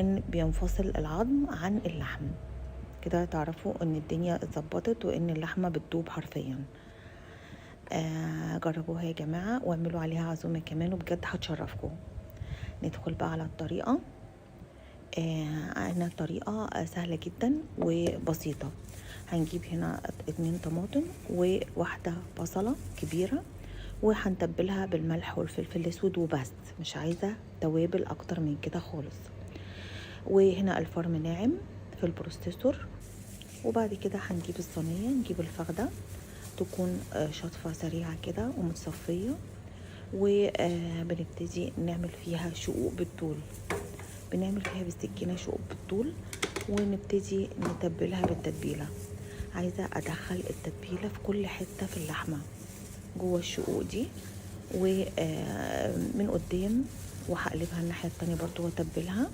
ان بينفصل العظم عن اللحم. كده تعرفوا ان الدنيا اتظبطت وان اللحمة بتدوب حرفيا. جربوها يا جماعة واعملوا عليها عزومة كمان وبجد هتشرفكم. ندخل بقى على الطريقة. عندنا طريقة سهلة جدا وبسيطة. هنجيب هنا 2 طماطم وواحدة بصلة كبيرة، وهنتبلها بالملح والفلفل الاسود وبس، مش عايزة توابل اكتر من كده خالص. وهنا الفرن ناعم في البروستيسور. وبعد كده هنجيب الصينية، نجيب الفخدة تكون شطفة سريعة كده ومتصفية، وبنبتدي نعمل فيها شقوق بالطول. بنعمل فيها بالسكينة شقوق بالطول ونبتدي نتبلها بالتتبيلة. عايزة ادخل التتبيلة في كل حتة في اللحمة جوه الشقوق دي، ومن قدام، وهقلبها الناحية التانية برضو واتبلها.